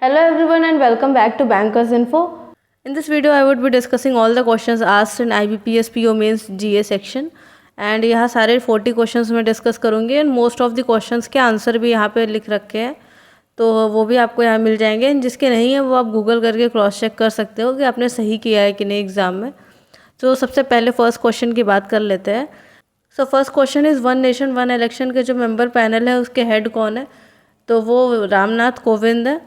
Hello everyone and welcome back to Bankers Info. In this video I would be discussing all the questions asked in IBPS PO Mains GA section and यहाँ सारे 40 questions मैं discuss करूँगी and most of the questions के answer भी यहाँ पे लिख रखे हैं, तो वो भी आपको यहाँ मिल जाएंगे एंड जिसके नहीं है वो आप गूगल करके क्रॉस चेक कर सकते हो कि आपने सही किया है कि नहीं एग्ज़ाम में। तो सबसे पहले फर्स्ट क्वेश्चन की बात कर लेते हैं। So first question is one nation one election के जो मेंबर पैनल है उसके हेड कौन है, तो वो रामनाथ कोविंद है।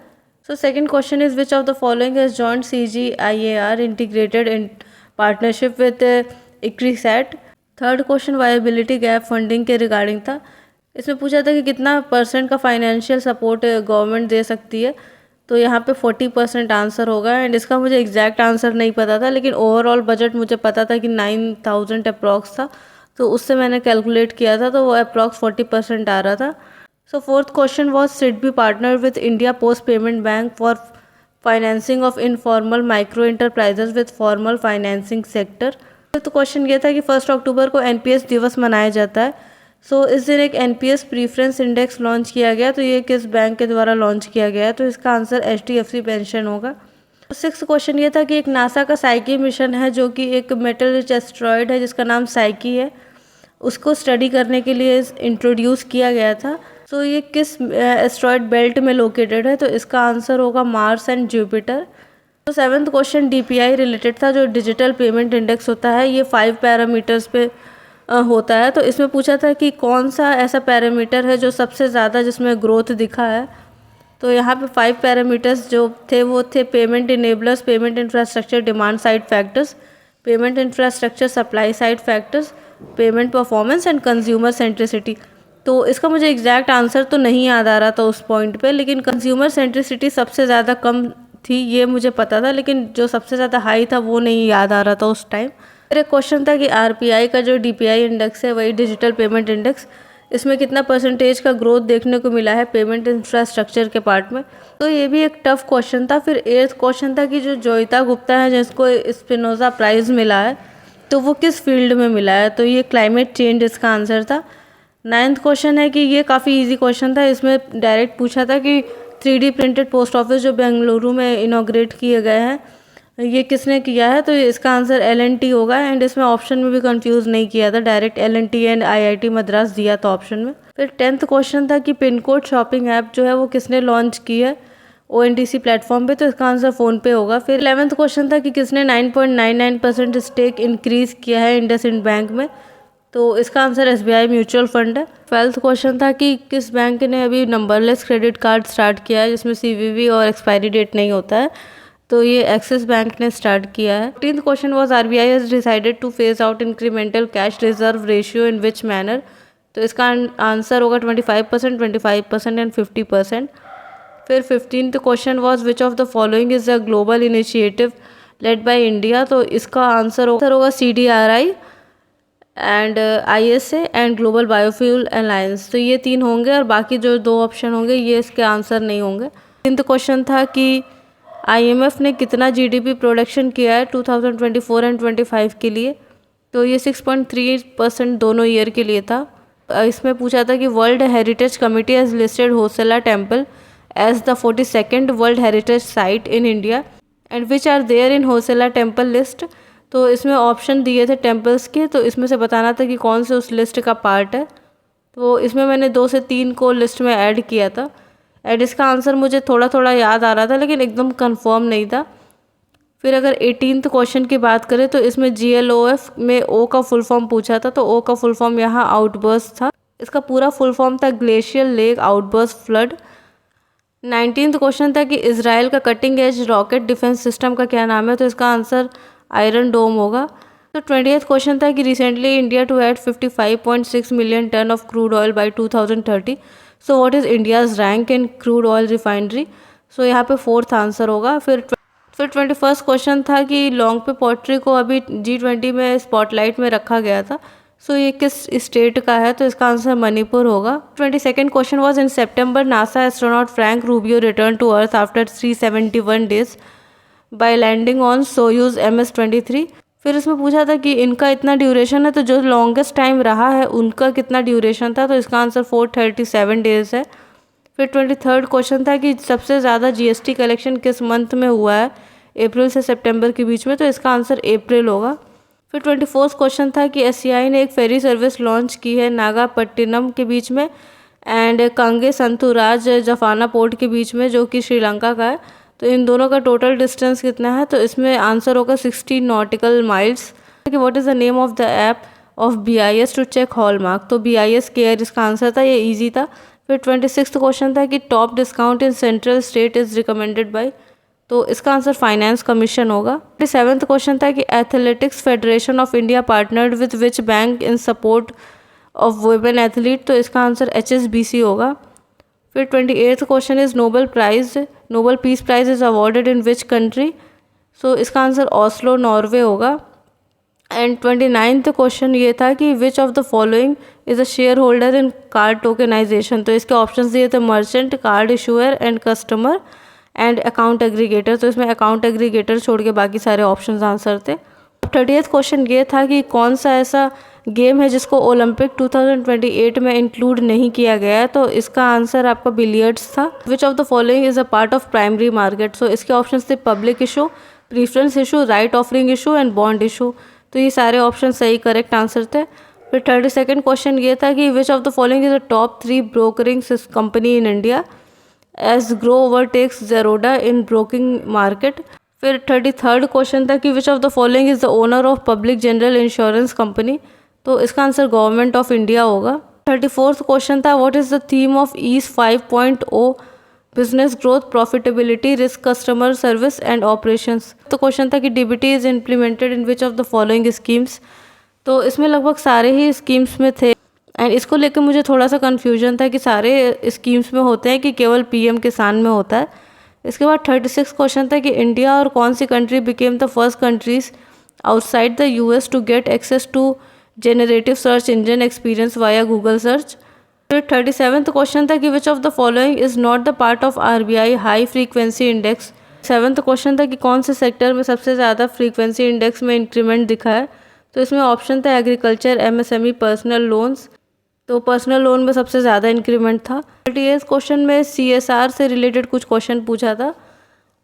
So second question is which of the following has joined CGIAR integrated in partnership with ICRISAT। Third question viability gap funding के रिगार्डिंग था। इसमें पूछा था कि कितना % का फाइनेंशियल सपोर्ट गवर्नमेंट दे सकती है, तो यहाँ पे 40% आंसर होगा एंड इसका मुझे एग्जैक्ट आंसर नहीं पता था, लेकिन ओवरऑल बजट मुझे पता था कि 9,000 अप्रॉक्स था, तो उससे मैंने कैलकुलेट किया था तो वो अप्रॉक्स 40% आ रहा था। So fourth question was SIDBI partnered with India Post Payment Bank for financing of informal micro enterprises with formal financing sector। तो क्वेश्चन ये था कि 1 अक्टूबर को NPS दिवस मनाया जाता है। सो इस दिन एक NPS प्रीफरेंस इंडेक्स लॉन्च किया गया, तो ये किस बैंक के द्वारा लॉन्च किया गया है, तो इसका आंसर HDFC पेंशन होगा। सिक्स क्वेश्चन ये था कि एक नासा का साइकी मिशन है जो कि एक मेटल रिच एस्ट्रॉयड है जिसका नाम साइकी है, उसको स्टडी करने के लिए इंट्रोड्यूस किया गया था। सो ये किस एस्ट्रॉयड बेल्ट में लोकेटेड है, तो इसका आंसर होगा मार्स एंड जुपिटर। तो सेवन्थ क्वेश्चन DPI रिलेटेड था, जो डिजिटल पेमेंट इंडेक्स होता है ये 5 पैरामीटर्स पे होता है। तो इसमें पूछा था कि कौन सा ऐसा पैरामीटर है जो सबसे ज़्यादा जिसमें ग्रोथ दिखा है, तो यहाँ पे 5 पैरामीटर्स जो थे वो थे payment enablers, payment infrastructure demand side factors, payment infrastructure supply side factors, payment performance and consumer centricity. तो इसका मुझे एग्जैक्ट आंसर तो नहीं याद आ रहा था उस पॉइंट पे, लेकिन कंज्यूमर सेंट्रिसिटी सबसे ज़्यादा कम थी ये मुझे पता था, लेकिन जो सबसे ज़्यादा हाई था वो नहीं याद आ रहा था उस टाइम। फिर एक क्वेश्चन था कि RPI का जो DPI इंडेक्स है वही डिजिटल पेमेंट इंडेक्स, इसमें कितना % का ग्रोथ देखने को मिला है पेमेंट इंफ्रास्ट्रक्चर के पार्ट में, तो ये भी एक टफ क्वेश्चन था। फिर 8th क्वेश्चन था कि जो जोइता गुप्ता है जिसको स्पिनोजा प्राइज़ मिला है, तो वो किस फील्ड में मिला है, तो ये क्लाइमेट चेंज इसका आंसर था। 9th क्वेश्चन है कि ये काफ़ी इजी क्वेश्चन था, इसमें डायरेक्ट पूछा था कि 3D प्रिंटेड पोस्ट ऑफिस जो बेंगलुरु में इनॉग्रेट किए गए हैं ये किसने किया है, तो इसका आंसर L&T होगा एंड इसमें ऑप्शन में भी कंफ्यूज नहीं किया था, direct L&T and IIT Madras दिया था ऑप्शन में। फिर 10th क्वेश्चन था कि पिन कोड शॉपिंग ऐप जो है वो किसने लॉन्च की है ONDC प्लेटफॉर्म पे, तो इसका आंसर फ़ोनपे होगा। फिर 11th क्वेश्चन था कि किसने 9.99% स्टेक इंक्रीज़ किया है इंडसइंड बैंक में, तो इसका आंसर SBI म्यूचुअल फंड है। 12th क्वेश्चन था कि किस बैंक ने अभी नंबरलेस क्रेडिट कार्ड स्टार्ट किया है जिसमें CVV और एक्सपायरी डेट नहीं होता है, तो ये एक्सिस बैंक ने स्टार्ट किया है। 13th question was RBI has decided two phase out incremental cash reserve ratio in which manner, तो इसका आंसर होगा 25%, 25% एंड 50%। फिर 15th question was which of the following is a global initiative led by India, तो इसका answer होगा CDRI and ISA and global biofuel alliance, तो ये 3 होंगे और बाकी जो 2 ऑप्शन होंगे ये इसके आंसर नहीं होंगे। 3th क्वेश्चन था कि IMF ने कितना GDP प्रोडक्शन किया है 2024 एंड 25 के लिए, तो ये 6.3% दोनों ईयर के लिए था। इसमें पूछा था कि world heritage committee has listed Hoysala temple as the 42nd world heritage site in India and which are there in Hoysala temple list, तो इसमें ऑप्शन दिए थे टेम्पल्स के, तो इसमें से बताना था कि कौन से उस लिस्ट का पार्ट है, तो इसमें मैंने 2 से 3 को लिस्ट में ऐड किया था एंड इसका आंसर मुझे थोड़ा थोड़ा याद आ रहा था लेकिन एकदम कंफर्म नहीं था। फिर अगर 18th क्वेश्चन की बात करें तो इसमें GLOF में O का फुल फॉर्म पूछा था, तो O का फुल फॉर्म यहाँ आउटबर्स्ट था, इसका पूरा फुल फॉर्म था glacial lake outburst flood. 19th question था कि इजराइल का cutting edge rocket defence system का क्या नाम है, तो इसका आंसर आयरन डोम होगा। तो 20th क्वेश्चन था कि recently India to add 55.6 million ton of crude oil by 2030, so what is India's rank in crude oil refinery, so यहाँ पे 4th आंसर होगा। फिर 21st क्वेश्चन था कि लॉन्ग पे पोट्री को अभी G20 में स्पॉटलाइट में रखा गया था, सो ये किस स्टेट का है, तो इसका आंसर मणिपुर होगा। 22nd question was in September NASA astronaut Frank Rubio return to earth after 371 days by landing on Soyuz MS-23। फिर इसमें पूछा था कि इनका इतना ड्यूरेशन है, तो जो लॉन्गेस्ट टाइम रहा है उनका कितना ड्यूरेशन था, तो इसका आंसर 437 डेज है। फिर 23rd क्वेश्चन था कि सबसे ज़्यादा जीएसटी कलेक्शन किस मंथ में हुआ है, अप्रैल से सितंबर के बीच में, तो इसका आंसर अप्रैल होगा। फिर 24th क्वेश्चन था कि एससीआई ने एक फेरी सर्विस लॉन्च की है नागापट्टिनम के बीच में एंड कांगे संतुराज जफाना पोर्ट के बीच में, जो कि श्रीलंका का है। तो इन दोनों का टोटल डिस्टेंस कितना है, तो इसमें आंसर होगा 60 नॉटिकल माइल्स। कि what is the name of the app of BIS to check hallmark, तो BIS केयर इसका आंसर था, ये ईजी था। फिर 26th क्वेश्चन था कि top discount in central state is recommended by, तो इसका आंसर फाइनेंस कमीशन होगा। 27th क्वेश्चन था कि athletics federation of India partnered with which bank in support of women athlete, तो इसका आंसर HSBC होगा। फिर 28th question is nobel peace prize is awarded in which country, so इसका answer Oslo Norway होगा। And 29th question ये था कि which of the following is a shareholder in card tokenisation, तो इसके options दिए थे merchant, card issuer and customer and account aggregator, तो इसमें अकाउंट एग्रीगेटर छोड़ के बाकी सारे ऑप्शंस आंसर थे। 30th क्वेश्चन ये था कि कौन सा ऐसा गेम है जिसको ओलंपिक 2028 में इंक्लूड नहीं किया गया है, तो इसका आंसर आपका बिलियर्ड्स था। Which of the following is a part of primary market, so इसके ऑप्शंस थे public issue, preference issue, right offering issue and bond issue, तो ये सारे ऑप्शन सही करेक्ट आंसर थे। फिर 32nd क्वेश्चन ये था कि which of the following is the top 3 brokering company in India as Groww overtakes Zerodha in broking market. फिर 33rd क्वेश्चन था कि which of the following is the owner of public general insurance company, तो इसका answer government of India होगा। 34th question था what is the theme of EASE 5.0 business growth, profitability, risk, customer service and operations, तो question था कि DBT is implemented in which of the following schemes, तो इसमें लगभग सारे ही स्कीम्स में थे एंड इसको लेकर मुझे थोड़ा सा कन्फ्यूजन था कि सारे स्कीम्स में होते हैं कि केवल PM किसान में होता है। इसके बाद 36 क्वेश्चन था कि इंडिया और कौन सी country became the first countries outside the US to get access to generative search engine experience via Google search. फिर 37th क्वेश्चन था कि which of the following is not the part of RBI high frequency index. 7th question था कि कौन से sector में सबसे ज़्यादा फ्रीक्वेंसी इंडेक्स में इंक्रीमेंट दिखा है, तो इसमें ऑप्शन था एग्रीकल्चर, MSME, पर्सनल लोन्स, तो पर्सनल लोन में सबसे ज़्यादा इंक्रीमेंट था। 38th क्वेश्चन में CSR से रिलेटेड कुछ क्वेश्चन पूछा था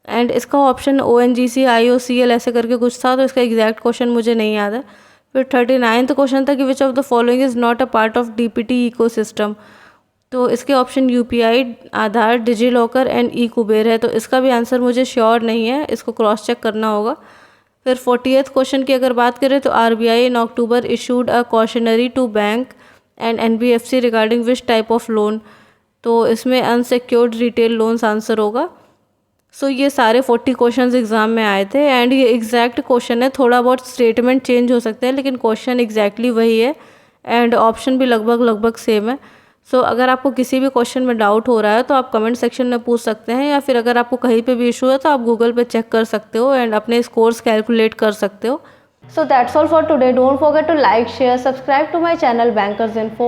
एंड इसका ऑप्शन ONGC, IOCL ऐसे करके कुछ था, तो इसका एग्जैक्ट क्वेश्चन मुझे नहीं याद है। फिर 39th क्वेश्चन था कि which of the following is not a part of DPT ecosystem, तो इसके option UPI, Aadhaar, DigiLocker and Kuber है, तो इसका भी आंसर मुझे श्योर नहीं है, इसको क्रॉस चेक करना होगा। फिर 40th क्वेश्चन की अगर बात करें तो RBI in October issued a cautionary to bank and NBFC regarding which type of loan, तो इसमें अनसिक्योर्ड रिटेल लोन्स आंसर होगा। सो ये सारे 40 क्वेश्चंस एग्जाम में आए थे एंड ये एग्जैक्ट क्वेश्चन है, थोड़ा बहुत स्टेटमेंट चेंज हो सकते हैं लेकिन क्वेश्चन एग्जैक्टली वही है एंड ऑप्शन भी लगभग सेम है। सो अगर आपको किसी भी क्वेश्चन में डाउट हो रहा है तो आप कमेंट सेक्शन में पूछ सकते हैं, या फिर अगर आपको कहीं पे भी इशू है तो आप गूगल पे चेक कर सकते हो एंड अपने स्कोर्स कैलकुलेट कर सकते हो। So that's all for today. Don't forget to like, share, subscribe to my channel Bankers Info.